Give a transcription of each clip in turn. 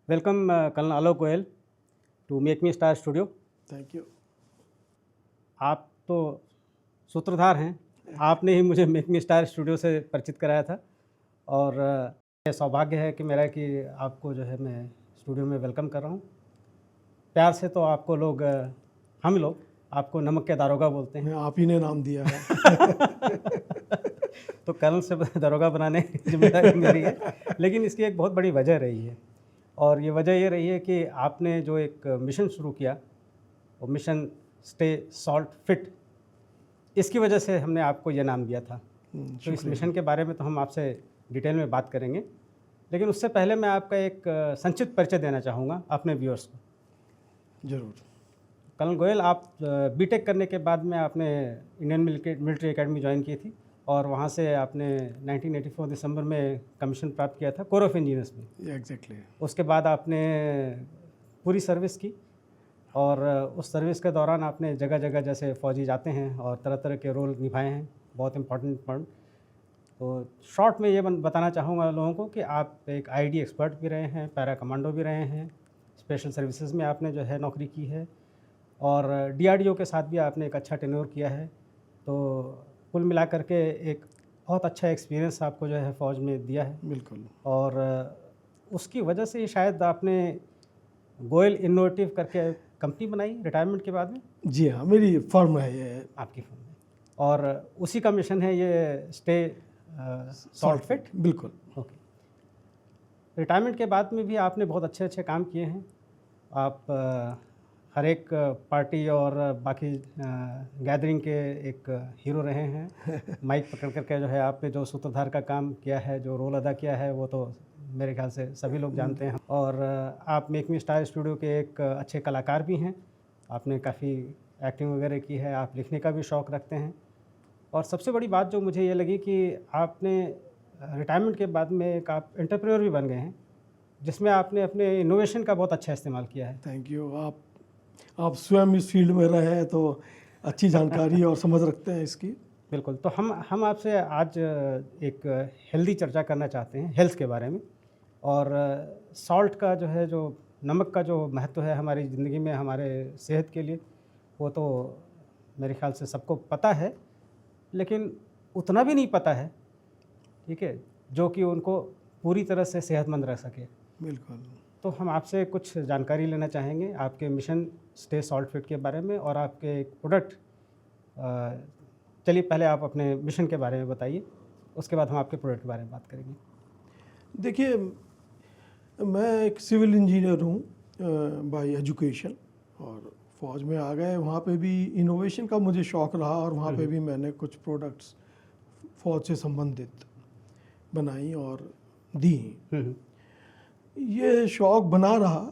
Welcome, Colonel Alok Goyal to Make Me Star Studio. Thank you. आप तो सूत्रधार हैं, आपने ही मुझे मेक मी स्टार स्टूडियो से परिचित कराया था और ये सौभाग्य है कि मेरा कि आपको जो है मैं स्टूडियो में वेलकम कर रहा हूँ। प्यार से तो आपको लोग हम लोग आपको नमक के दारोगा बोलते हैं। आप ही ने नाम दिया है। तो कर्नल से दारोगा बनाने की जिम्मेदारी मेरी है, लेकिन इसकी एक बहुत बड़ी वजह रही है और ये वजह ये रही है कि आपने जो एक मिशन शुरू किया वो मिशन स्टे सॉल्ट फिट, इसकी वजह से हमने आपको ये नाम दिया था। तो इस मिशन के बारे में तो हम आपसे डिटेल में बात करेंगे, लेकिन उससे पहले मैं आपका एक संक्षिप्त परिचय देना चाहूँगा अपने व्यूअर्स को। जरूर। कर्नल गोयल, आप बीटेक करने के बाद में आपने इंडियन मिलिट्री एकेडमी ज्वाइन की थी और वहाँ से आपने 1984 दिसंबर में कमीशन प्राप्त किया था कोर ऑफ इंजीनियर्स में। एग्जैक्टली। उसके बाद आपने पूरी सर्विस की और उस सर्विस के दौरान आपने जगह जगह जैसे फ़ौजी जाते हैं और तरह तरह के रोल निभाए हैं, बहुत इम्पोर्टेंट पॉइंट। तो शॉर्ट में ये बताना चाहूँगा लोगों को कि आप एक आईडी एक्सपर्ट भी रहे हैं, पैरा कमांडो भी रहे हैं, स्पेशल सर्विसेज में आपने जो है नौकरी की है और डीआरडीओ के साथ भी आपने एक अच्छा टेन्योर किया है। तो कुल मिला करके एक बहुत अच्छा एक्सपीरियंस आपको जो है फ़ौज में दिया है। बिल्कुल। और उसकी वजह से शायद आपने गोयल इनोवेटिव करके कंपनी बनाई रिटायरमेंट के बाद में। जी हाँ, मेरी फर्म है ये। आपकी फर्म है और उसी का मिशन है ये स्टे सॉल्ट फिट। बिल्कुल। ओके। रिटायरमेंट के बाद में भी आपने बहुत अच्छे अच्छे काम किए हैं। आप हर एक पार्टी और बाकी गैदरिंग के एक हीरो रहे हैं। माइक पकड़ करके जो है आपने जो सूत्रधार का काम किया है, जो रोल अदा किया है, वो तो मेरे ख्याल से सभी लोग जानते हैं। और आप मेक मी स्टार स्टूडियो के एक अच्छे कलाकार भी हैं। आपने काफ़ी एक्टिंग वगैरह की है, आप लिखने का भी शौक़ रखते हैं। और सबसे बड़ी बात जो मुझे ये लगी कि आपने रिटायरमेंट के बाद में एक आप एंटरप्रेन्योर भी बन गए हैं, जिसमें आपने अपने इनोवेशन का बहुत अच्छा इस्तेमाल किया है। Thank you. आप स्वयं इस फील्ड में रहे हैं तो अच्छी जानकारी और समझ रखते हैं इसकी। बिल्कुल। तो हम आपसे आज एक हेल्दी चर्चा करना चाहते हैं, हेल्थ के बारे में। और सॉल्ट का जो है, जो नमक का जो महत्व है हमारी ज़िंदगी में, हमारे सेहत के लिए, वो तो मेरे ख्याल से सबको पता है, लेकिन उतना भी नहीं पता है, ठीक है, जो कि उनको पूरी तरह से सेहतमंद रख सके। बिल्कुल। तो हम आपसे कुछ जानकारी लेना चाहेंगे आपके मिशन स्टे सॉल्ट फिट के बारे में और आपके एक प्रोडक्ट। चलिए पहले आप अपने मिशन के बारे में बताइए, उसके बाद हम आपके प्रोडक्ट के बारे में बात करेंगे। देखिए, मैं एक सिविल इंजीनियर हूँ बाय एजुकेशन, और फौज में आ गए, वहाँ पे भी इनोवेशन का मुझे शौक़ रहा और वहाँ पे भी मैंने कुछ प्रोडक्ट्स फौज से संबंधित बनाई और दी। ये शौक़ बना रहा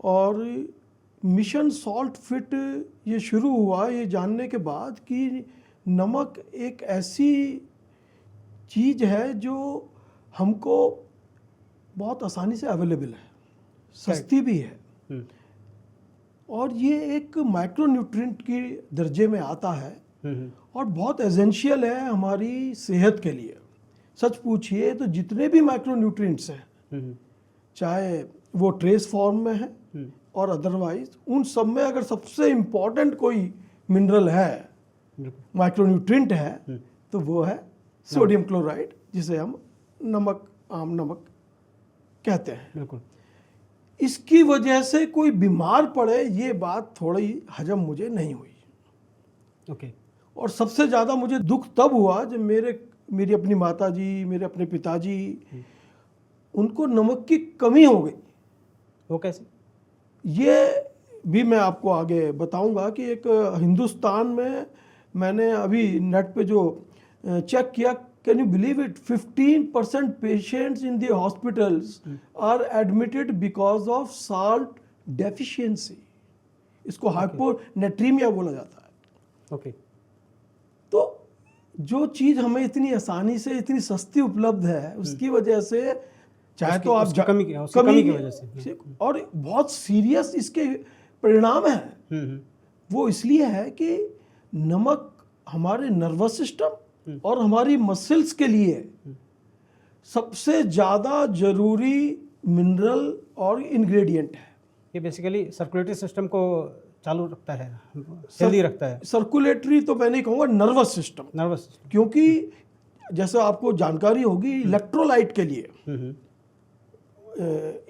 और मिशन सॉल्ट फिट ये शुरू हुआ ये जानने के बाद कि नमक एक ऐसी चीज़ है जो हमको बहुत आसानी से अवेलेबल है, सस्ती भी है और ये एक माइक्रोन्यूट्रिएंट के दर्जे में आता है और बहुत एसेंशियल है हमारी सेहत के लिए। सच पूछिए तो जितने भी माइक्रोन्यूट्रिएंट्स हैं, चाहे वो ट्रेस फॉर्म में है और अदरवाइज, उन सब में अगर सबसे इम्पॉर्टेंट कोई मिनरल है, माइक्रोन्यूट्रिएंट है, तो वो है सोडियम क्लोराइड, जिसे हम नमक, आम नमक कहते हैं। बिल्कुल। इसकी वजह से कोई बीमार पड़े, ये बात थोड़ी हजम मुझे नहीं हुई। ओके। और सबसे ज़्यादा मुझे दुख तब हुआ जब मेरी अपनी माता जी, मेरे अपने पिताजी, उनको नमक की कमी हो गई। वो कैसे? ये भी मैं आपको आगे बताऊंगा कि एक हिंदुस्तान में मैंने अभी नेट पे जो चेक किया, can you believe it, 15% patients in the hospitals are admitted because of salt deficiency. इसको हाइपोनेट्रीमिया बोला जाता है। ओके। तो जो चीज़ हमें इतनी आसानी से, इतनी सस्ती उपलब्ध है, उसकी वजह से, चाहे तो आप कमी की वजह से, और बहुत सीरियस इसके परिणाम हैं। वो इसलिए है कि नमक हमारे नर्वस सिस्टम और हमारी मसल्स के लिए सबसे ज़्यादा जरूरी मिनरल और इंग्रेडिएंट है। ये बेसिकली सर्कुलेटरी सिस्टम को चालू रखता है, हेल्दी रखता है। सर्कुलेटरी तो मैं नहीं कहूँगा, नर्वस सिस्टम। नर्वस सिस्टम, क्योंकि जैसे आपको जानकारी होगी, इलेक्ट्रोलाइट के लिए,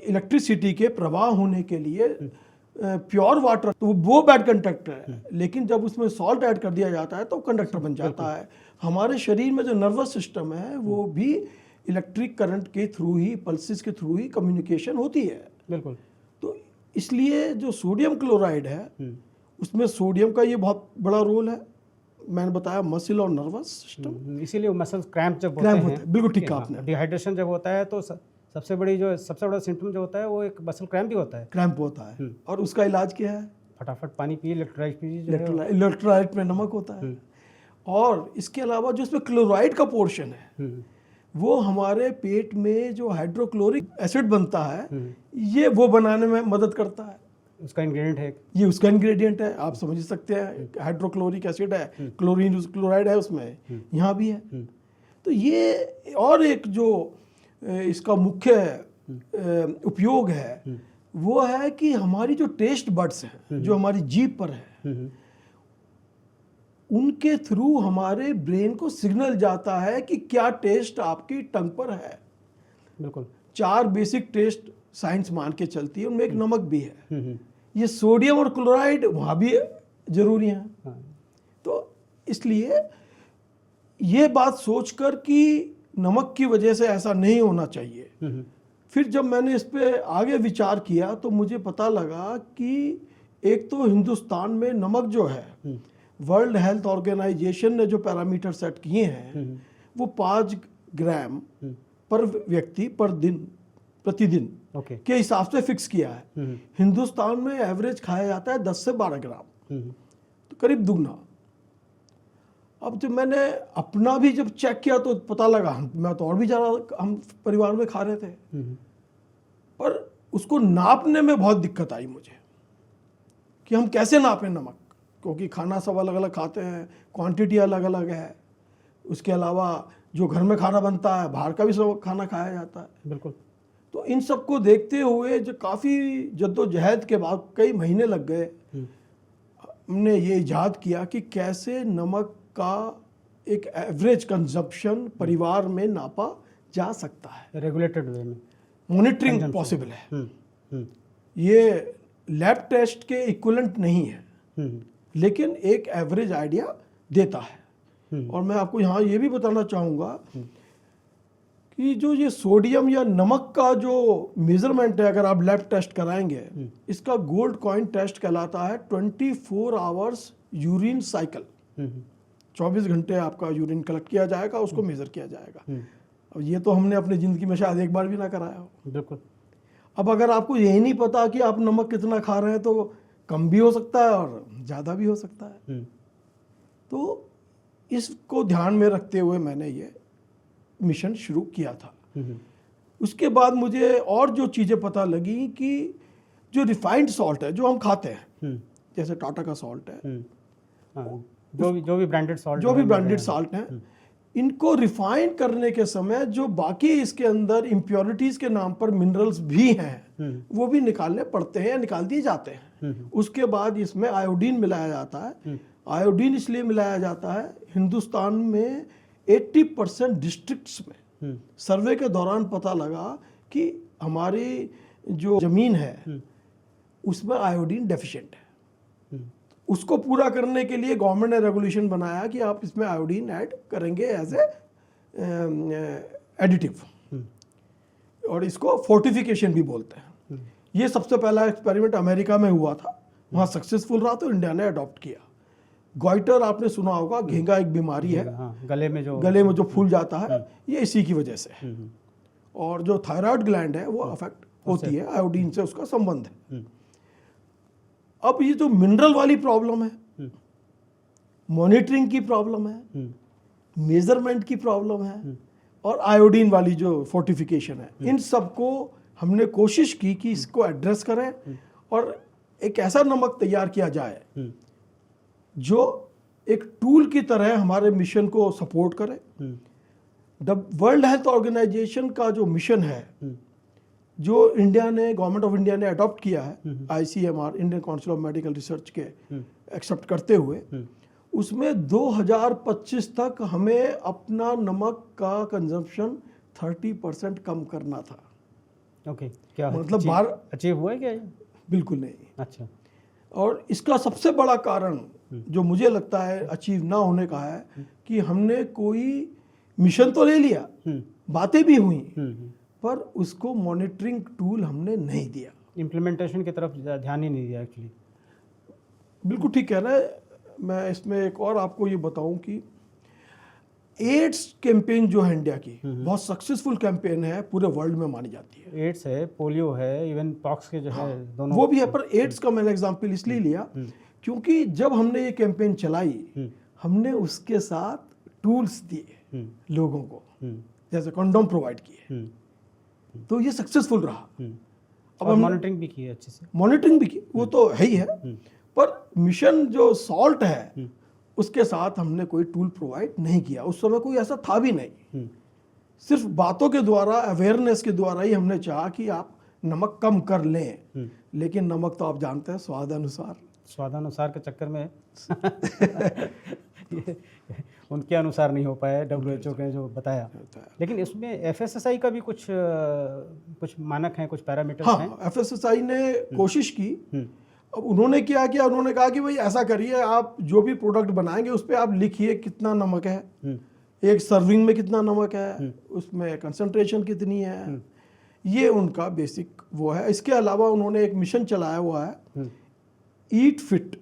इलेक्ट्रिसिटी के प्रवाह होने के लिए प्योर वाटर तो वो बैड कंडक्टर है, लेकिन जब उसमें सॉल्ट ऐड कर दिया जाता है तो कंडक्टर बन जाता है। हमारे शरीर में जो नर्वस सिस्टम है वो भी इलेक्ट्रिक करंट के थ्रू ही, पल्सेस के थ्रू ही कम्युनिकेशन होती है। बिल्कुल। तो इसलिए जो सोडियम क्लोराइड है उसमें सोडियम का ये बहुत बड़ा रोल है। मैंने बताया मसल और नर्वस सिस्टम, इसीलिए मसल क्रैम्प जब होते हैं, बिल्कुल ठीक कहा आपने। डिहाइड्रेशन जब होता है तो सबसे बड़ा सिम्टम जो होता है वो एक मसल क्रैम्प भी होता है। क्रैम्प होता है, और उसका इलाज क्या है? फटाफट पानी पिए, इलेक्ट्रोलाइट पीजिए। इलेक्ट्रोलाइट में नमक होता है। और इसके अलावा जो इसमें क्लोराइड का पोर्शन है वो हमारे पेट में जो हाइड्रोक्लोरिक एसिड बनता है ये वो बनाने में मदद करता है। उसका इंग्रेडिएंट है, ये उसका इंग्रेडिएंट है। आप समझ सकते हैं, हाइड्रोक्लोरिक एसिड है, क्लोरीन क्लोराइड है उसमें, यहाँ भी है। तो ये और एक जो इसका मुख्य उपयोग है वो है कि हमारी जो टेस्ट बड्स हैं, जो हमारी जीभ पर है, उनके थ्रू हमारे ब्रेन को सिग्नल जाता है कि क्या टेस्ट आपकी टंग पर है। बिल्कुल। 4 बेसिक टेस्ट साइंस मान के चलती है, उनमें एक नमक भी है। ये सोडियम और क्लोराइड वहाँ भी जरूरी है। तो इसलिए ये बात सोचकर कि नमक की वजह से ऐसा नहीं होना चाहिए, फिर जब मैंने इस पे आगे विचार किया तो मुझे पता लगा कि एक तो हिंदुस्तान में नमक जो है, वर्ल्ड हेल्थ ऑर्गेनाइजेशन ने जो पैरामीटर सेट किए हैं वो 5 ग्राम पर व्यक्ति पर दिन, प्रतिदिन के हिसाब से फिक्स किया है। हिंदुस्तान में एवरेज खाया जाता है 10 से 12 ग्राम, तो करीब दुगना। अब जब मैंने अपना भी जब चेक किया तो पता लगा मैं तो और भी ज़्यादा हम परिवार में खा रहे थे, पर उसको नापने में बहुत दिक्कत आई मुझे कि हम कैसे नापें नमक, क्योंकि खाना सब अलग अलग खाते हैं, क्वांटिटी अलग अलग है। उसके अलावा जो घर में खाना बनता है, बाहर का भी सब खाना खाया जाता है। बिल्कुल। तो इन सब को देखते हुए जो काफ़ी जद्दोजहद के बाद कई महीने लग गए, हमने ये इजाद किया कि कैसे नमक का एक एवरेज कंजप्शन परिवार में नापा जा सकता है, रेगुलेटेड वे में मॉनिटरिंग पॉसिबल है। ये लैब टेस्ट के इक्विवेलेंट नहीं है, लेकिन एक एवरेज आइडिया देता है। और मैं आपको यहाँ ये भी बताना चाहूँगा कि जो ये सोडियम या नमक का जो मेजरमेंट है, अगर आप लैब टेस्ट कराएंगे, इसका गोल्ड कॉइन टेस्ट कहलाता है 24 आवर्स यूरिन साइकिल। 24 घंटे आपका यूरिन कलेक्ट किया जाएगा, उसको मेजर किया जाएगा। अब ये तो हमने अपनी ज़िंदगी में शायद एक बार भी ना कराया हो। बिल्कुल। अब अगर आपको यही नहीं पता कि आप नमक कितना खा रहे हैं तो कम भी हो सकता है और ज़्यादा भी हो सकता है। तो इसको ध्यान में रखते हुए मैंने ये मिशन शुरू किया था। उसके बाद मुझे और जो चीज़ें पता लगी कि जो रिफाइंड सॉल्ट है जो हम खाते हैं, जैसे टाटा का सॉल्ट है, जो भी ब्रांडेड सॉल्ट हैं, इनको रिफाइन करने के समय जो बाकी इसके अंदर इम्प्योरिटीज़ के नाम पर मिनरल्स भी हैं वो भी निकालने पड़ते हैं या निकाल दिए जाते हैं। उसके बाद इसमें आयोडीन मिलाया जाता है। आयोडीन इसलिए मिलाया जाता है, हिंदुस्तान में 80% डिस्ट्रिक्ट्स में सर्वे के दौरान पता लगा कि हमारी जो ज़मीन है उसमें आयोडीन डेफिशिएंट है। उसको पूरा करने के लिए गवर्नमेंट ने रेगुलेशन बनाया कि आप इसमें आयोडीन ऐड करेंगे एज ए एडिटिव, और इसको फोर्टिफिकेशन भी बोलते हैं। ये सबसे पहला एक्सपेरिमेंट अमेरिका में हुआ था, वहाँ सक्सेसफुल रहा तो इंडिया ने अडॉप्ट किया। गॉइटर आपने सुना होगा, घेंगा एक बीमारी है, गले में जो फूल जाता है, ये इसी की वजह से है। और जो थायराइड ग्लैंड है वो अफेक्ट होती है, आयोडीन से उसका संबंध है। अब ये जो मिनरल वाली प्रॉब्लम है, मॉनिटरिंग की प्रॉब्लम है, मेजरमेंट की प्रॉब्लम है, और आयोडीन वाली जो फोर्टिफिकेशन है, इन सब को हमने कोशिश की कि इसको एड्रेस करें और एक ऐसा नमक तैयार किया जाए जो एक टूल की तरह हमारे मिशन को सपोर्ट करे। वर्ल्ड हेल्थ ऑर्गेनाइजेशन का जो मिशन है जो इंडिया ने, गवर्नमेंट ऑफ इंडिया ने अडॉप्ट किया है, ICMR, Indian council of medical research के एक्सेप्ट करते हुए, उसमें 2025 तक हमें अपना नमक का कंजम्पशन 30% कम करना था। ओके, क्या मतलब बाहर अचीव हुआ है क्या ये? बिल्कुल नहीं। अच्छा। और इसका सबसे बड़ा कारण जो मुझे लगता है अचीव ना होने का है कि हमने कोई मिशन तो ले लिया, बातें भी हुई, पर उसको मॉनिटरिंग टूल हमने नहीं दिया। इम्प्लीमेंटेशन की तरफ ध्यान ही नहीं दिया एक्चुअली। बिल्कुल ठीक कह रहे हैं। मैं इसमें एक और आपको ये बताऊं कि एड्स कैंपेन जो है इंडिया की बहुत सक्सेसफुल कैंपेन है, पूरे वर्ल्ड में मानी जाती है। एड्स है, पोलियो है, इवन पॉक्स के जो है दोनों वो भी है, पर एड्स का मैंने एग्जांपल इसलिए लिया क्योंकि जब हमने ये कैंपेन चलाई, हमने उसके साथ टूल्स दिए लोगों को, जैसे कंडोम प्रोवाइड किए, तो ये सक्सेसफुल रहा। अब मॉनिटरिंग भी की है अच्छे से। मॉनिटरिंग भी की, वो तो है ही है, पर मिशन जो सॉल्ट है उसके साथ हमने कोई टूल प्रोवाइड नहीं किया। उस समय कोई ऐसा था भी नहीं, सिर्फ बातों के द्वारा, अवेयरनेस के द्वारा ही हमने चाहा कि आप नमक कम कर लें। लेकिन नमक तो आप जानते हैं स्वादानुसार के चक्कर में उनके अनुसार नहीं हो पाया, WHO के जो बताया। लेकिन इसमें FSSAI का भी कुछ मानक हैं, कुछ पैरामीटर्स हैं। FSSAI ने कोशिश की। अब उन्होंने क्या किया, उन्होंने कहा कि भाई ऐसा करिए, आप जो भी प्रोडक्ट बनाएंगे उस पर आप लिखिए कितना नमक है, एक सर्विंग में कितना नमक है, उसमें कंसंट्रेशन कितनी है, ये उनका बेसिक वो है। इसके अलावा उन्होंने एक मिशन चलाया हुआ है, ईट फिट,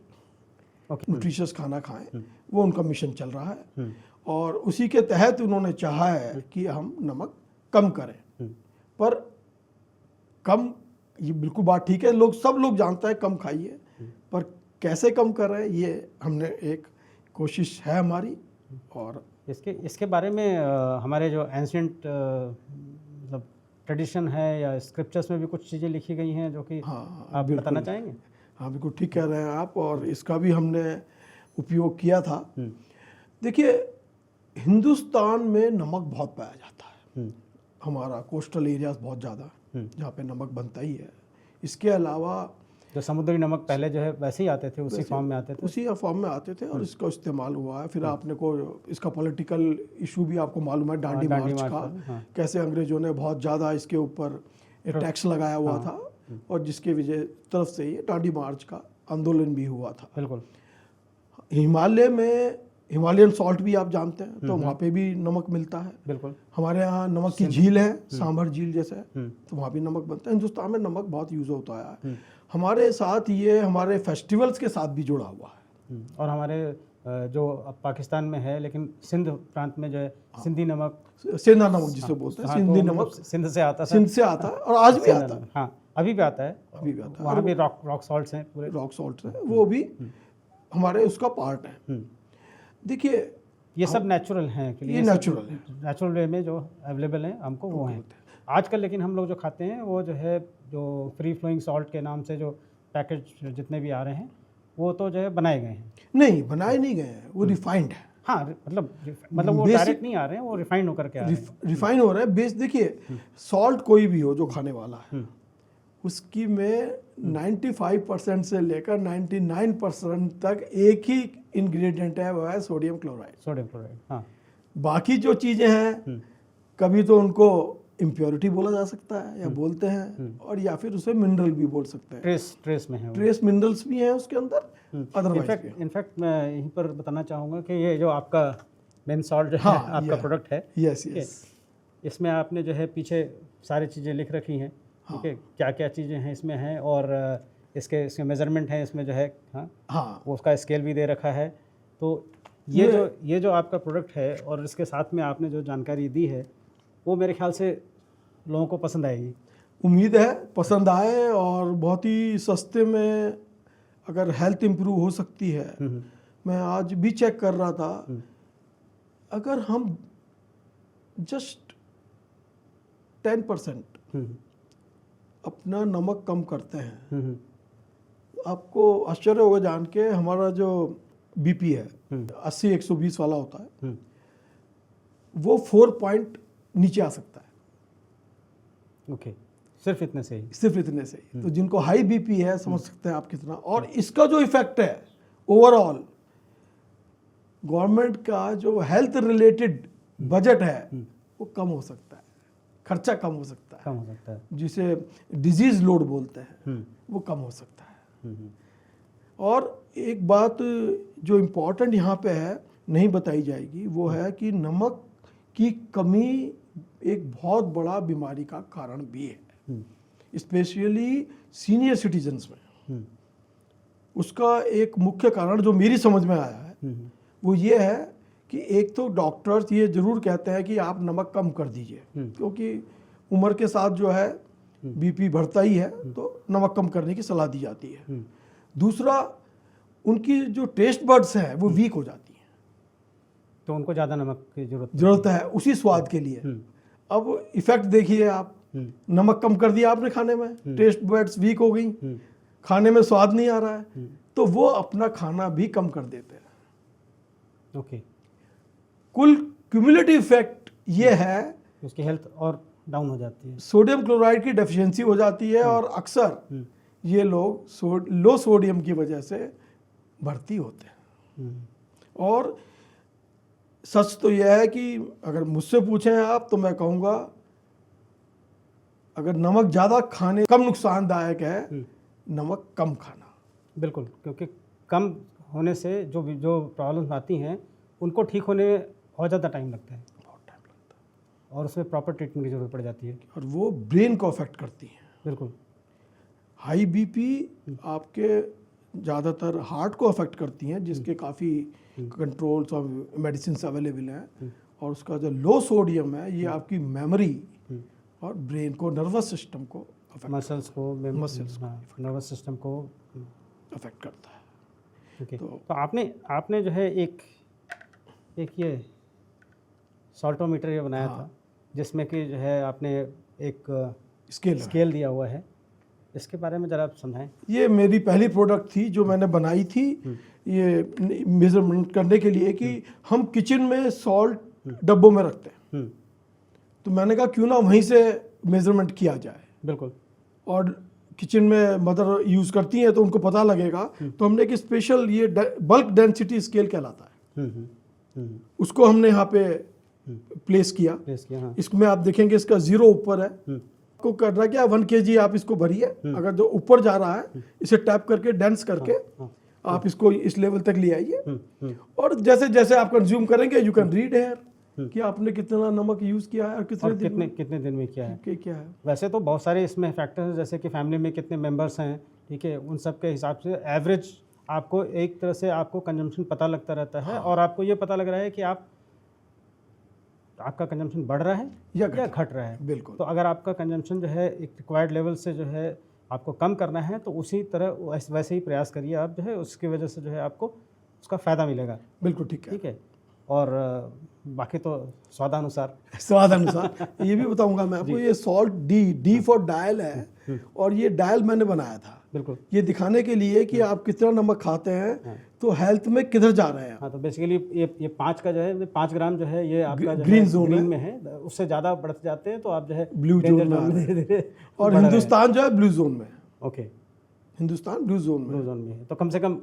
न्यूट्रिशियस खाना खाएं, वो उनका मिशन चल रहा है। और उसी के तहत उन्होंने चाहा है कि हम नमक कम करें। पर कम, ये बिल्कुल बात ठीक है, सब लोग जानते हैं कम खाइए, पर कैसे कम कर रहे हैं ये हमने एक कोशिश है हमारी। और इसके बारे में हमारे जो एंशिएंट मतलब ट्रेडिशन है या स्क्रिप्चर्स में भी कुछ चीज़ें लिखी गई हैं जो कि आप बताना चाहेंगे? हाँ बिल्कुल ठीक कह रहे हैं आप, और इसका भी हमने उपयोग किया था। देखिए, हिंदुस्तान में नमक बहुत पाया जाता है, हमारा कोस्टल एरियाज बहुत ज़्यादा जहाँ पे नमक बनता ही है। इसके अलावा जो समुद्री नमक पहले जो है वैसे ही आते थे, उसी फॉर्म में आते थे, उसी फॉर्म में आते थे, और इसका इस्तेमाल हुआ है। फिर आपने को इसका पॉलिटिकल इशू भी आपको मालूम है, डांडी मार्च का, कैसे अंग्रेजों ने बहुत ज़्यादा इसके ऊपर टैक्स लगाया हुआ था, और जिसके वजह तरफ से ये डांडी मार्च का आंदोलन भी हुआ था। बिल्कुल। हिमालय में हिमालयन सॉल्ट भी आप जानते हैं, तो वहाँ पे भी नमक मिलता है। बिल्कुल। हमारे यहाँ नमक की झील है, सांभर झील जैसे, तो वहाँ भी नमक बनता है। हिंदुस्तान में नमक बहुत यूज होता है। हमारे साथ ये हमारे फेस्टिवल्स के साथ भी जुड़ा हुआ है। और हमारे जो अब पाकिस्तान में है, लेकिन सिंध प्रांत में जो है सिंधी नमक, सेंधा नमक जिसे बोलते हैं, सिंधी नमक सिंध से आता है, सिंध से आता है, और आज भी आता है। हाँ, अभी भी आता है, अभी भी आता है। वहाँ भी रॉक सॉल्ट्स हैं, पूरे रॉक सॉल्ट्स हैं, वो भी हमारे उसका पार्ट है। देखिए, ये सब नेचुरल हैं, ये नेचुरल है, नेचुरल वे में जो अवेलेबल हैं हमको वो हैं आजकल। लेकिन हम लोग जो खाते हैं वो जो है, जो फ्री फ्लोइंग सॉल्ट के नाम से जो पैकेज जितने भी आ रहे हैं, वो तो जो है बनाए गए हैं। नहीं, बनाए नहीं गए हैं, वो रिफाइंड है। हाँ, मतलब वो डायरेक्ट नहीं आ रहे हैं, वो रिफाइंड होकर के आ रहे हैं। रिफाइन हो रहा है बेस। देखिए, सॉल्ट कोई भी हो जो खाने वाला है, उसकी में 95% से लेकर 99% तक एक ही इंग्रेडिएंट है, वो है सोडियम क्लोराइड। हाँ। बाकी जो चीज़ें हैं, कभी तो उनको इम्प्योरिटी बोला जा सकता है या बोलते हैं, और या फिर उसे मिनरल भी बोल सकते हैं। ट्रेस में है, ट्रेस मिनरल्स भी हैं उसके अंदर। अदरवाइज इनफैक्ट मैं यहीं पर बताना चाहूँगा कि ये जो आपका मेन सॉल्ट जो है, आपका प्रोडक्ट है, यस, इसमें आपने जो है पीछे सारी चीज़ें लिख रखी हैं, ठीक है, क्या क्या चीज़ें हैं इसमें हैं, और इसके मेजरमेंट हैं इसमें जो है, हाँ, वो उसका स्केल भी दे रखा है। तो ये जो आपका प्रोडक्ट है और इसके साथ में आपने जो जानकारी दी है, वो मेरे ख्याल से लोगों को पसंद आएगी। उम्मीद है पसंद आए, और बहुत ही सस्ते में अगर हेल्थ इम्प्रूव हो सकती है। मैं आज भी चेक कर रहा था, अगर हम जस्ट 10% अपना नमक कम करते हैं, आपको आश्चर्य होगा जान के, हमारा जो बीपी है 80-120 वाला होता है, वो 4 पॉइंट नीचे आ सकता है। ओके। सिर्फ इतने से ही। सिर्फ इतने से ही। तो जिनको हाई बीपी है समझ सकते हैं आप कितना, और इसका जो इफेक्ट है ओवरऑल गवर्नमेंट का जो हेल्थ रिलेटेड बजट है वो कम हो सकता है, खर्चा कम हो सकता है, कम हो सकता है, जिसे डिजीज लोड बोलते हैं वो कम हो सकता है। और एक बात जो इम्पोर्टेंट यहाँ पे है नहीं बताई जाएगी वो है कि नमक की कमी एक बहुत बड़ा बीमारी का कारण भी है, स्पेशली सीनियर सिटीजन्स में। उसका एक मुख्य कारण जो मेरी समझ में आया है वो ये है कि एक तो डॉक्टर्स ये ज़रूर कहते हैं कि आप नमक कम कर दीजिए, क्योंकि उम्र के साथ जो है बीपी बढ़ता ही है, तो नमक कम करने की सलाह दी जाती है। दूसरा, उनकी जो टेस्ट बड्स हैं वो वीक हो जाती हैं, तो उनको ज़्यादा नमक की ज़रूरत है उसी स्वाद के लिए। अब इफेक्ट देखिए आप, नमक कम कर दिया आपने खाने में, टेस्ट बड्स वीक हो गई, खाने में स्वाद नहीं आ रहा है, तो वो अपना खाना भी कम कर देते हैं। ओके, कुल क्यूमुलेटिव इफेक्ट ये है, उसकी हेल्थ और डाउन हो जाती है, सोडियम क्लोराइड की डेफिशिएंसी हो जाती है, और अक्सर ये लोग लो सोडियम की वजह से भर्ती होते हैं। और सच तो यह है कि अगर मुझसे पूछें आप तो मैं कहूँगा अगर नमक ज़्यादा खाने कम नुकसानदायक है, नमक कम खाना। बिल्कुल, क्योंकि कम होने से जो प्रॉब्लम्स आती हैं उनको ठीक होने में बहुत ज़्यादा टाइम लगता है, बहुत टाइम लगता है, और उसमें प्रॉपर ट्रीटमेंट की ज़रूरत पड़ जाती है, और वो ब्रेन को अफेक्ट करती हैं। बिल्कुल, हाई बीपी आपके ज़्यादातर हार्ट को अफेक्ट करती हैं, जिसके काफ़ी कंट्रोल्स और मेडिसिन अवेलेबल हैं, और उसका जो लो सोडियम है ये आपकी मेमोरी और ब्रेन को, नर्वस सिस्टम को मसल्स को, नर्वस सिस्टम को अफेक्ट करता है। ओके, तो आपने जो है एक ये सॉल्टोमीटर ये बनाया था, जिसमें कि जो है आपने एक स्केल दिया हुआ है, इसके बारे में ज़रा आप समझाएं। ये मेरी पहली प्रोडक्ट थी जो मैंने बनाई थी, ये मेजरमेंट करने के लिए कि हम किचन में सॉल्ट डब्बों में रखते हैं, तो मैंने कहा क्यों ना वहीं से मेजरमेंट किया जाए। बिल्कुल, और किचन में मदर यूज़ करती हैं तो उनको पता लगेगा, तो हमने एक स्पेशल ये बल्क डेंसिटी स्केल कहलाता है, उसको हमने यहाँ पे प्लेस किया। हाँ। इसमें आप देखेंगे इसका 0 ऊपर है, को करना क्या 1 kg आप इसको भरिए, अगर जो ऊपर जा रहा है इसे टैप करके डेंस करके आप इसको इस लेवल तक ले आइए, और जैसे जैसे आप कंज्यूम करेंगे यू कैन रीड हेयर कि आपने कितना नमक यूज़ किया है और कितने दिन में किया है। क्या है। वैसे तो बहुत सारे इसमें फैक्टर्स, जैसे कि फैमिली में कितने मेंबर्स हैं, ठीक है, उन सब के हिसाब से एवरेज आपको एक तरह से आपको कंजम्पशन पता लगता रहता है, और आपको ये पता लग रहा है कि आपका कंजम्पशन बढ़ रहा है या घट रहा है। बिल्कुल। तो अगर आपका कंजम्पशन जो है एक रिक्वायर्ड लेवल से जो है आपको कम करना है, तो उसी तरह वैसे ही प्रयास करिए आप, जो है उसकी वजह से जो है आपको उसका फ़ायदा मिलेगा। बिल्कुल ठीक है। और बाकी तो स्वादानुसार ये भी बताऊंगा मैं आपको, ये सॉल्ट डी फॉर डायल है, और ये डायल मैंने बनाया था बिल्कुल ये दिखाने के लिए कि आप कितना नमक खाते हैं तो हेल्थ में किधर जा रहे हैं। हाँ, तो बेसिकली ये 5 का जो है 5 ग्राम जो है ये आपका ग्रीन जोन में है, उससे ज़्यादा बढ़ते जाते हैं तो आप जो है ब्लू जोन में धीरे-धीरे, और हिंदुस्तान जो है ब्लू जोन में। ओके, हिंदुस्तान ब्लू जोन में है, तो कम से कम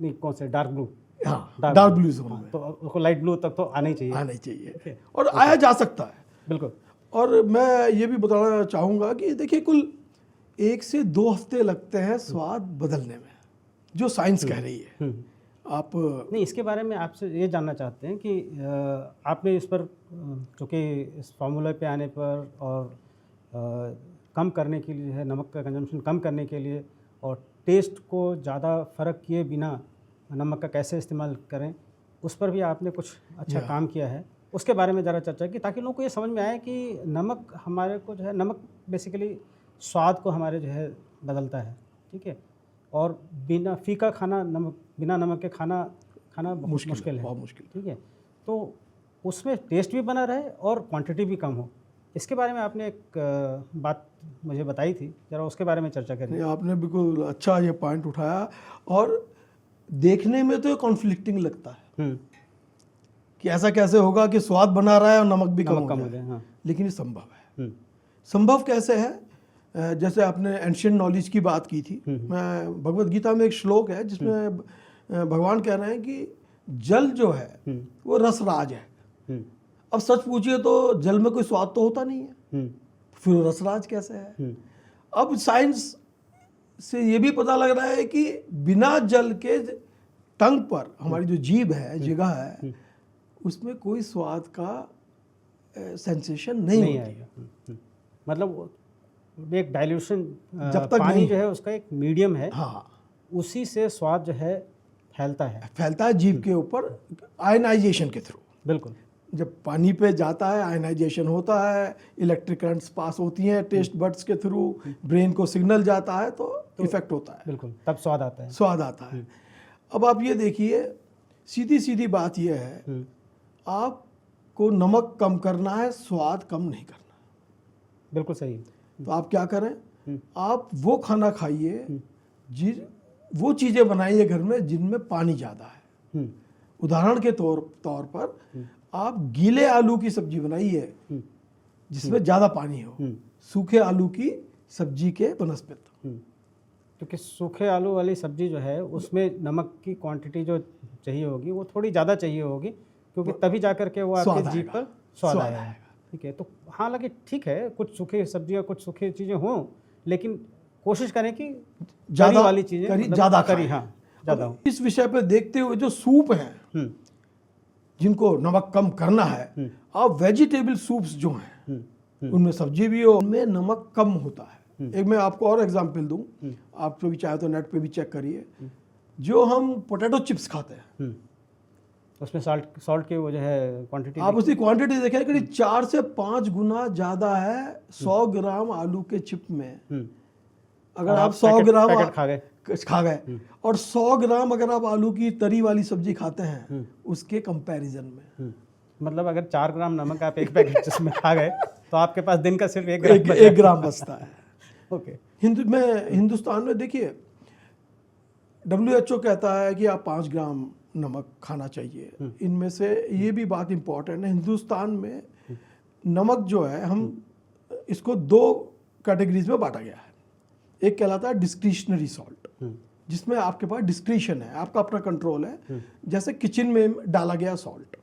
नहीं, कौन से dark blue, dark blue zone में, तो उसको लाइट ब्लू तक तो आना ही चाहिए, और आया जा सकता है। बिल्कुल। और मैं ये भी बताना चाहूँगा कि देखिए कुल 1 से 2 हफ्ते लगते हैं स्वाद बदलने में, जो साइंस कह रही है। आप नहीं, इसके बारे में आपसे ये जानना चाहते हैं कि आपने इस पर चूँकि इस फार्मूले पे आने पर और कम करने के लिए है, नमक का कंजम्पशन कम करने के लिए और टेस्ट को ज़्यादा फ़र्क किए बिना नमक का कैसे इस्तेमाल करें, उस पर भी आपने कुछ अच्छा काम किया है, उसके बारे में ज़रा चर्चा की, ताकि लोगों को ये समझ में आए कि नमक हमारे को जो है, नमक बेसिकली स्वाद को हमारे जो है बदलता है, ठीक है, और बिना फीका खाना, बिना नमक के खाना मुश्किल है, बहुत मुश्किल, ठीक है, तो उसमें टेस्ट भी बना रहे और क्वांटिटी भी कम हो। इसके बारे में आपने एक बात मुझे बताई थी, ज़रा उसके बारे में चर्चा करें। आपने बिल्कुल अच्छा ये पॉइंट उठाया, और देखने में तो कॉन्फ्लिक्टिंग लगता है कि ऐसा कैसे होगा कि स्वाद बना रहा है और नमक भी कम हो जाए। हाँ। लेकिन ये संभव है। संभव कैसे है जैसे आपने एंशियंट नॉलेज की बात की थी, मैं भगवत गीता में एक श्लोक है जिसमें भगवान कह रहे हैं कि जल जो है वो रसराज है। अब सच पूछिए तो जल में कोई स्वाद तो होता नहीं है, फिर वो रसराज कैसे है? अब साइंस से ये भी पता लग रहा है कि बिना जल के टंग पर हमारी जो जीभ है, जिह्वा है, उसमें कोई स्वाद का सेंसेशन नहीं होती। आएगा। मतलब एक डाइल्यूशन, जब तक पानी नहीं जो है उसका एक मीडियम है, हाँ, उसी से स्वाद जो है फैलता है जीभ के ऊपर आयनाइजेशन के थ्रू। बिल्कुल। जब पानी पे जाता है, आयनाइजेशन होता है, इलेक्ट्रिक करंट्स पास होती हैं टेस्ट बड्स के थ्रू, ब्रेन को सिग्नल जाता है तो इफेक्ट होता है, बिल्कुल, तब स्वाद आता है। अब आप ये देखिए, सीधी सीधी बात यह है, आपको नमक कम करना है, स्वाद कम नहीं करना। बिल्कुल सही। तो आप क्या करें, आप वो खाना खाइए, वो चीज़ें बनाइए घर में जिनमें पानी ज़्यादा है। उदाहरण के तौर पर आप गीले आलू की सब्जी बनाइए जिसमें ज़्यादा पानी हो, सूखे आलू की सब्जी के बनस्पत। क्योंकि सूखे आलू वाली सब्जी जो है उसमें नमक की क्वांटिटी जो चाहिए होगी वो थोड़ी ज़्यादा चाहिए होगी, क्योंकि तभी जा कर के वो आपके जीभ पर स्वाद आएगा। ठीक है, तो हालांकि ठीक है, कुछ सूखे सब्जियां, कुछ सूखी चीज़ें हों, लेकिन कोशिश करें कि ज़्यादा वाली चीज़ें ज़्यादा करी, हाँ, ज़्यादा हो। इस विषय पर देखते हुए जो सूप हैं जिनको नमक कम करना है, आप वेजिटेबल सूप्स जो हैं उनमें सब्जी भी हो, उनमें नमक कम होता है। एक मैं आपको और एग्जांपल दूं, आप कभी चाहे तो नेट पे भी चेक करिए, जो हम पोटैटो चिप्स खाते हैं उसमें सॉल्ट की वो जो है क्वांटिटी, आप उसकी क्वांटिटी देखें कि 4 से 5 गुना ज़्यादा है 100 ग्राम आलू के चिप में। अगर आप 100 ग्राम खा गए और 100 ग्राम अगर आप आलू की तरी वाली सब्जी खाते हैं उसके कंपैरिजन में, मतलब अगर 4 ग्राम नमक आप एक पैकेट जिसमें खा गए तो आपके पास दिन का सिर्फ 1 ग्राम बचता है। ओके। हिंदुस्तान में देखिए, WHO कहता है कि आप 5 ग्राम नमक खाना चाहिए। इनमें से ये भी बात इंपॉर्टेंट है, हिंदुस्तान में नमक जो है, हम इसको 2 कैटेगरीज में बांटा गया है। एक कहलाता है डिस्क्रिशनरी सॉल्ट, जिसमें आपके पास डिस्क्रिशन है, आपका अपना कंट्रोल है, जैसे किचन में डाला गया सॉल्ट।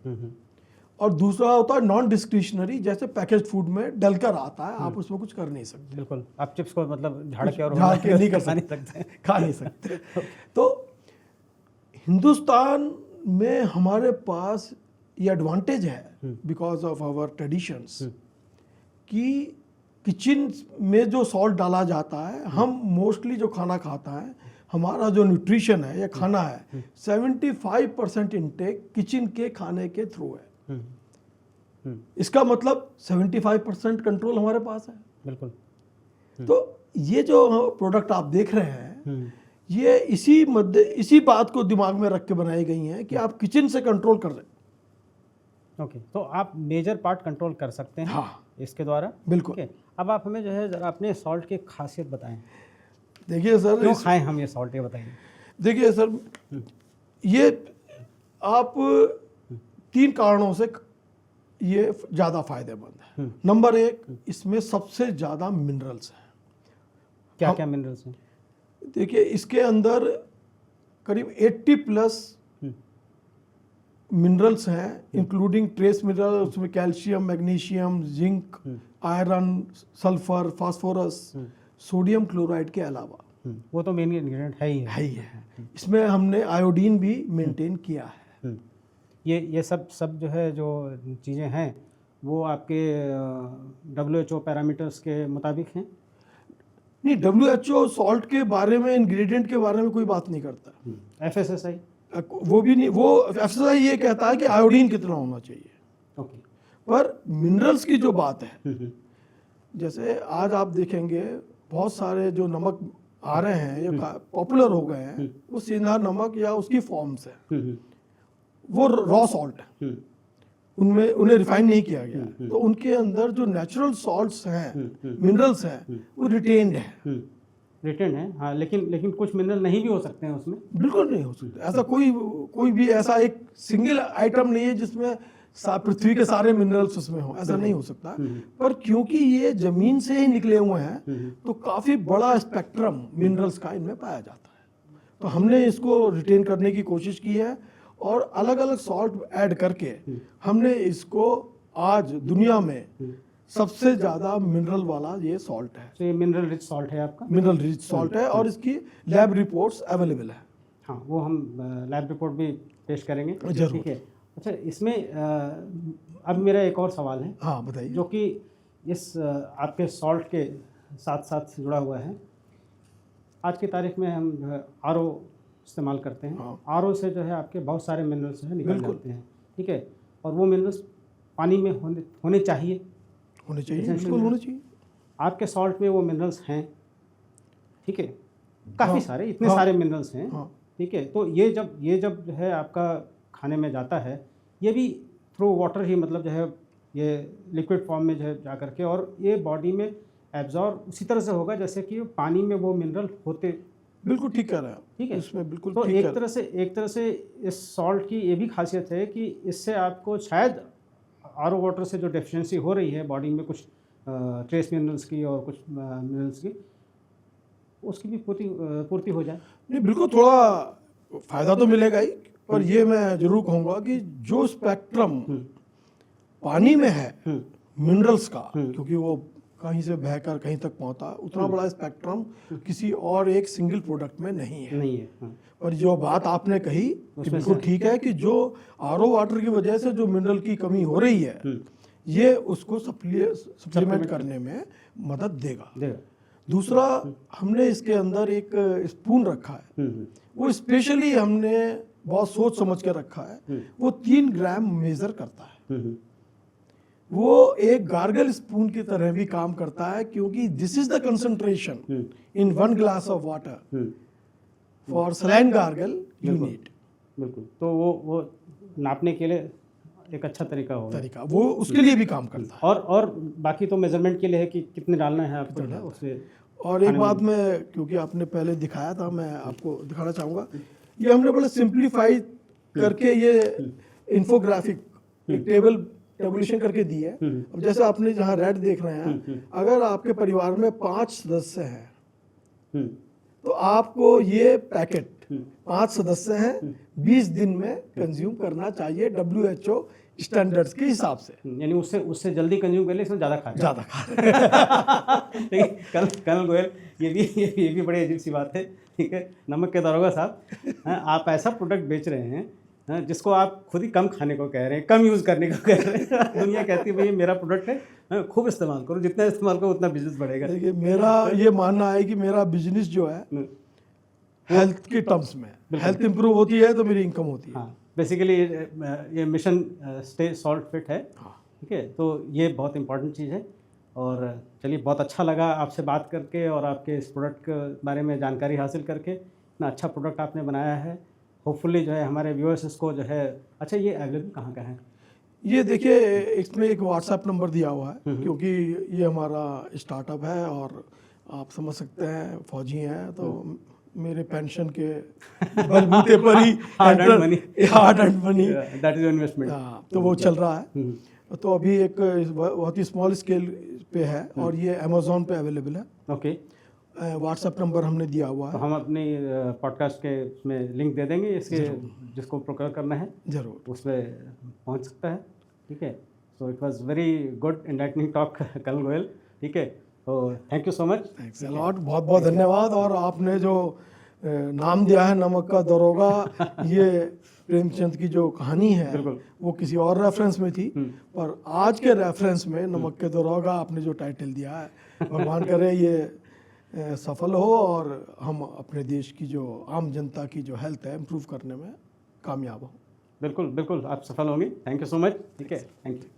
और दूसरा होता है नॉन डिस्क्रिशनरी, जैसे पैकेज फूड में डलकर आता है, आप उसमें कुछ कर नहीं सकते। बिल्कुल, आप चिप्स को मतलब झाड़ के नहीं कर सकते, खा नहीं सकते। तो हिंदुस्तान में हमारे पास ये एडवांटेज है बिकॉज ऑफ आवर ट्रेडिशंस कि किचन में जो सॉल्ट डाला जाता है, हम मोस्टली जो खाना खाता है, हमारा जो न्यूट्रिशन है या खाना है, 75% इनटेक किचन के खाने के थ्रू है। इसका मतलब 75% कंट्रोल हमारे पास है। बिल्कुल। तो ये जो प्रोडक्ट आप देख रहे हैं, ये इसी बात को दिमाग में रख के बनाई गई हैं कि आप किचन से कंट्रोल कर रहे हैं। ओके, तो आप मेजर पार्ट कंट्रोल कर सकते हैं, हाँ, इसके द्वारा। बिल्कुल। okay. अब आप हमें जो है जरा अपने सॉल्ट की खासियत बताएं। देखिए सर, क्यों खाएं हम ये सॉल्ट, ये बताइए। देखिए सर, ये आप 3 कारणों से ये ज़्यादा फायदेमंद है। नंबर 1, इसमें सबसे ज़्यादा मिनरल्स हैं। क्या क्या मिनरल्स हैं? देखिए, इसके अंदर करीब 80+ मिनरल्स हैं, इंक्लूडिंग ट्रेस मिनरल, उसमें calcium, magnesium, zinc, iron, sulphur, phosphorus, sodium chloride के अलावा। वो तो मेन इंग्रेडिएंट है ही है। इसमें हमने आयोडीन भी मेंटेन किया है। ये सब जो है, जो चीज़ें हैं वो आपके WHO पैरामीटर्स के मुताबिक हैं? नहीं, WHO सॉल्ट के बारे में, इंग्रेडिएंट के बारे में कोई बात नहीं करता। FSSAI वो भी नहीं, वो FSSAI ये कहता है कि आयोडीन कितना होना चाहिए। ओके। पर मिनरल्स की जो बात है, जैसे आज आप देखेंगे बहुत सारे जो नमक आ रहे हैं, ये पॉपुलर हो गए हैं, वो सीधा नमक या उसकी फॉर्म्स है, वो रॉ सॉल्ट है, उन्हें रिफाइन नहीं किया गया। तो उनके अंदर जो नेचुरल सॉल्ट्स हैं, मिनरल्स हैं, वो रिटेन्ड है। रिटेन्ड है, हाँ, लेकिन कुछ मिनरल नहीं भी हो सकते हैं उसमें। बिल्कुल नहीं हो सकते। ऐसा कोई भी ऐसा एक सिंगल आइटम नहीं है जिसमें पृथ्वी के सारे मिनरल्स उसमें हो, ऐसा नहीं हो सकता। पर क्योंकि ये जमीन से ही निकले हुए हैं तो काफ़ी बड़ा स्पेक्ट्रम मिनरल्स का इनमें पाया जाता है। तो हमने इसको रिटेन करने की कोशिश की है और अलग अलग सॉल्ट ऐड करके हमने इसको आज दुनिया में सबसे ज़्यादा मिनरल वाला ये सॉल्ट है। तो ये मिनरल रिच सॉल्ट है आपका? मिनरल रिच सॉल्ट है और इसकी लैब रिपोर्ट्स अवेलेबल है। हाँ, वो हम लैब रिपोर्ट भी पेश करेंगे। जरूर। ठीक है। अच्छा, इसमें अब मेरा एक और सवाल है। हाँ बताइए। जो कि इस आपके सॉल्ट के साथ साथ जुड़ा हुआ है। आज की तारीख में हम जो है आरओ इस्तेमाल करते हैं। हाँ। आरओ से जो है आपके बहुत सारे मिनरल्स जो है निकल बिल्कुल। जाते हैं। ठीक है। और वो मिनरल्स पानी में होने चाहिए। होने चाहिए, Essential बिल्कुल होने चाहिए। आपके सॉल्ट में वो मिनरल्स हैं। ठीक है। काफ़ी हाँ। सारे, इतने हाँ। सारे मिनरल्स हैं। हाँ। ठीक है। तो ये जब जो है आपका खाने में जाता है, ये भी थ्रू वाटर ही, मतलब जो है ये लिक्विड फॉर्म में जो है जा करके, और ये बॉडी में एब्जॉर्ब उसी तरह से होगा जैसे कि पानी में वो मिनरल होते। बिल्कुल ठीक कह रहे हैं आप। ठीक है। इसमें बिल्कुल तो ठीक एक कह तरह से इस सॉल्ट की ये भी खासियत है कि इससे आपको शायद आरओ वाटर से जो डेफिशिएंसी हो रही है बॉडी में, कुछ ट्रेस मिनरल्स की और कुछ मिनरल्स की, उसकी भी पूर्ति हो जाए। नहीं, बिल्कुल थोड़ा फायदा तो मिलेगा ही, पर ये मैं जरूर कहूँगा कि जो स्पेक्ट्रम पानी में है मिनरल्स का, क्योंकि वो कहीं से बहकर कहीं तक पहुंचा, उतना बड़ा स्पेक्ट्रम किसी और एक सिंगल प्रोडक्ट में नहीं है। नहीं है। हाँ। पर जो बात आपने कही कि बिल्कुल ठीक है कि जो आरओ वाटर की वजह से जो मिनरल की कमी हो रही है, ये उसको सप्लीमेंट करने में मदद देगा। दूसरा, हमने इसके अंदर एक स्पून रखा है, वो स्पेशली हमने बहुत सोच समझ के रखा है। वो 3 ग्राम मेजर करता है। वो एक गार्गल स्पून की तरह भी काम करता है, क्योंकि this is the concentration in 1 glass of water for saline gargle you need. बिल्कुल। तो वो नापने के लिए एक अच्छा तरीका होगा। वो उसके लिए भी काम करता है। और बाकी तो मेजरमेंट के लिए है कि कितने डालना है आपको उससे। और एक बात मैं, क्योंकि आपने पहले दिखाया था, मैं आपको दिखाना चाहूँगा, ये हमने बड़ा सिंप्लीफाई करके ये इन्फोग्राफिक एक टेबुलेशन करके दी है। अब जैसे आपने जहाँ रेड देख रहे हैं, अगर आपके परिवार में 5 सदस्य हैं तो आपको ये पैकेट 5 सदस्य हैं 20 दिन में कंज्यूम करना चाहिए WHO स्टैंडर्ड्स के हिसाब से। यानी उससे जल्दी कंज्यूम कर ले, इसमें ज़्यादा खा लेकिन कर्नल गोयल, ये भी बड़ी अजीब सी बात है। ठीक है। नमक के दरोगा साहब, आप ऐसा प्रोडक्ट बेच रहे हैं जिसको आप खुद ही कम खाने को कह रहे हैं, कम यूज़ करने को कह रहे हैं। दुनिया कहती है भाई मेरा प्रोडक्ट है, खूब इस्तेमाल करो, जितना इस्तेमाल करो उतना बिजनेस बढ़ेगा। देखिए, मेरा ये मानना है कि मेरा बिजनेस जो है हेल्थ के टर्म्स में, हेल्थ इंप्रूव होती है तो मेरी इनकम होती है। हाँ, बेसिकली ये मिशन स्टे सॉल्ट फिट है। ठीक है। तो ये बहुत इंपॉर्टेंट चीज़ है। और चलिए, बहुत अच्छा लगा आपसे बात करके और आपके इस प्रोडक्ट के बारे में जानकारी हासिल करके। इतना अच्छा प्रोडक्ट आपने बनाया है। होपफुली जो है हमारे व्यूअर्स इसको जो है, अच्छा ये अवेलेबल कहाँ का है? ये देखिए, इसमें एक व्हाट्सएप नंबर दिया हुआ है, क्योंकि ये हमारा स्टार्टअप है और आप समझ सकते हैं फौजी हैं, तो मेरे पेंशन के बलबूते पर ही hard and money that is investment, तो वो चल रहा है। तो अभी एक बहुत ही स्मॉल स्केल पे है और ये अमेज़ॉन पे अवेलेबल है। ओके। व्हाट्सएप नंबर हमने दिया हुआ है। तो हम अपनी पॉडकास्ट के उसमें लिंक दे देंगे इसके, जिसको प्रोक्योर करना है जरूर उसमें पहुंच सकता है। ठीक है। So it was very good enlightening talk colonel Goyal. ठीक है। तो thank you so much. Thanks a lot, बहुत बहुत धन्यवाद। और आपने जो नाम दिया है नमक का दरोगा, ये प्रेमचंद की जो कहानी है वो किसी और रेफरेंस में थी, पर आज के रेफरेंस में नमक के दरोगा आपने जो टाइटल दिया है, भगवान करे ये सफल हो और हम अपने देश की जो आम जनता की जो हेल्थ है इम्प्रूव करने में कामयाब हो। बिल्कुल बिल्कुल, आप सफल होंगे। Thank you so much. ठीक है। Thank you.